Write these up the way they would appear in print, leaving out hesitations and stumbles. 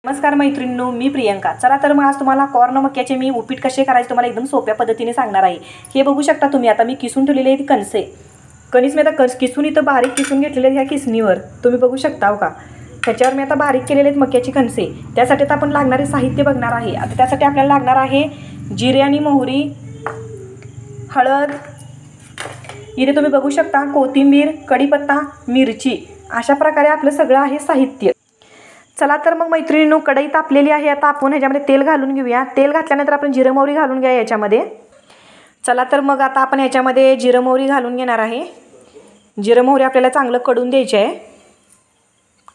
नमस्कार मैत्रिणींनो, मी प्रियंका। चला तर मग आज तुम्हाला कॉर्न मक्याचे मी उपीट कसे करायचे तुम्हाला एकदम सोप्या पद्धतीने सांगणार आहे। हे बघू शकता तुम्ही, आता मी किसून ठेवलेले आहेत कणसे। कणीस मी आता किसून इथं बारीक किसून घेतलेले ह्या किसणीवर तुम्ही बघू शकता का। त्याच्यावर मी आता बारीक केलेले आहेत मक्याची कणसे। त्यासाठी आता आपण लागणारे साहित्य बघणार आहे। आता त्यासाठी आपल्याला लागणार आहे जिरे आणि मोहरी, हळद, इथे तुम्ही बघू शकता कोथिंबीर, कढीपत्ता, मिरची, अशा प्रकारे आपलं सगळं आहे साहित्य। चला तर मग मैत्रिणींनो, कढई तापलेली आहे। आता आपण ह्याच्यामध्ये तेल घालून घेऊया। तेल घातल्यानंतर आपण जिरे मोहरी घालून घ्या याच्यामध्ये। चला तर मग आता आपण ह्याच्यामध्ये जिरे मोहरी घालून घेणार आहे। जिरे मोहरी आपल्याला चांगलं कडून द्यायचे आहे।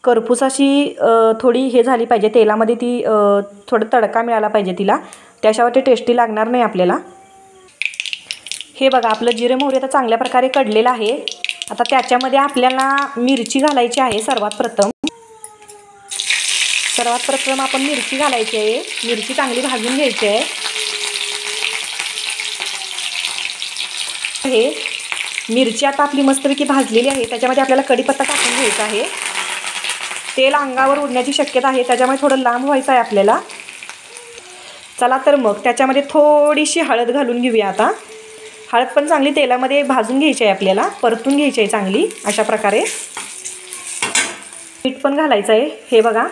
करपूस अशी थोडी हे झाली पाहिजे तेलामध्ये, ती थोडं तडका मिळाला पाहिजे तिला, त्याशिवाय ते टेस्टी लागणार नाही आपल्याला। हे बघा, आपलं जिरे मोहरी आता चांगल्या प्रकारे कडलेलं आहे। आता त्याच्यामध्ये आपल्याला मिरची घालायची आहे। सर्वात प्रथम आपण मिरची घालायची आहे। मिरची चांगली भाजून घ्यायची आहे। हे मिरची आता आपली मस्तपैकी भाजलेली आहे। त्याच्यामध्ये आपल्याला कढीपत्ता टाकून घ्यायचा आहे। तेल अंगावर उडण्याची शक्यता आहे, त्याच्यामुळे थोडं लांब व्हायचं आहे आपल्याला। चला तर मग त्याच्यामध्ये थोडीशी हळद घालून घेऊया। आता हळद पण चांगली तेलामध्ये भाजून घ्यायची आहे, आपल्याला परतून घ्यायची आहे चांगली अशा प्रकारे। मीठ पण घालायचं आहे। हे बघा,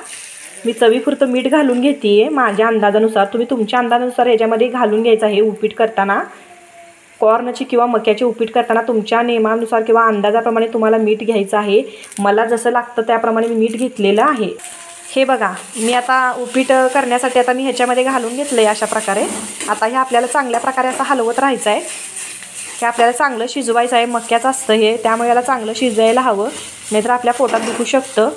मी चवीपुरतं मीठ घालून घेते माझ्या अंदाजानुसार। तुम्ही तुमच्या अंदाजानुसार याच्यामध्ये घालून घ्यायचं आहे। उपीट करताना, कॉर्नची किंवा मक्याचे उपीट करताना तुमच्या नियमानुसार किंवा अंदाजाप्रमाणे तुम्हाला मीठ घ्यायचं आहे। मला जसं लागतं त्याप्रमाणे मी मीठ घेतलेलं आहे। हे बघा, मी आता उपीट करण्यासाठी आता मी ह्याच्यामध्ये घालून घेतलं आहे अशा प्रकारे। आता हे आपल्याला चांगल्या प्रकारे असं हलवत राहायचं आहे। हे आपल्याला चांगलं शिजवायचं आहे। मक्याचं असतं हे, त्यामुळे याला चांगलं शिजायला हवं, नाहीतर आपल्या पोटात दुखू शकतं।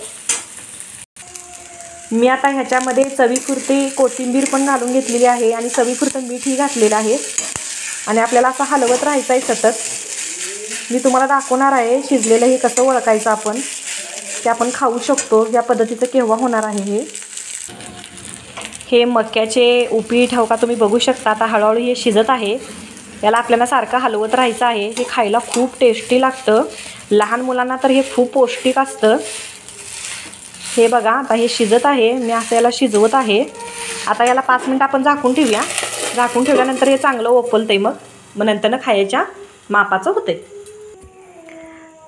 मी आता ह्याच्यामध्ये चवीपुरती कोथिंबीर पण घालून घेतलेली आहे आणि चवीपुरतं मीठही घातलेलं आहे आणि आपल्याला असं हलवत राहायचं आहे सतत। मी तुम्हाला दाखवणार आहे शिजलेलं हे कसं ओळखायचं आपण, ते आपण खाऊ शकतो या पद्धतीचं केव्हा होणार आहे हे मक्याचे उपीट। हो का, तुम्ही बघू शकता आता हळूहळू हे शिजत आहे। याला आपल्याला सारखं हलवत राहायचं आहे। हे खायला खूप टेस्टी लागतं, लहान मुलांना तर हे खूप पौष्टिक असतं। हे बघा, आता हे शिजत आहे। मी असं याला शिजवत आहे। आता याला 5 मिनिटं आपण झाकून ठेवूया। झाकून ठेवल्यानंतर हे चांगलं ओपलतंय, मग नंतरनं खायच्या मापाचं होते।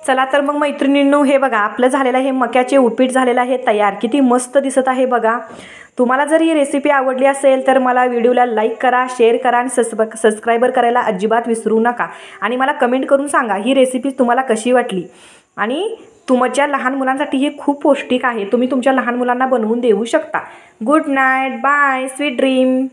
चला तर मग मैत्रिणींनो, हे बघा आपलं झालेलं आहे मक्याचे उपीट झालेलं आहे तयार। किती मस्त दिसत आहे बघा। तुम्हाला जर ही रेसिपी आवडली असेल तर मला व्हिडिओला लाईक करा, शेअर करा आणि सबस्क्राईबर करायला अजिबात विसरू नका। आणि मला कमेंट करून सांगा ही रेसिपी तुम्हाला कशी वाटली। आणि तुमच्या लहान मुलांसाठी हे खूप पौष्टिक आहे, तुम्ही तुमच्या लहान मुलांना बनवून देऊ शकता। Good night, bye, sweet dream.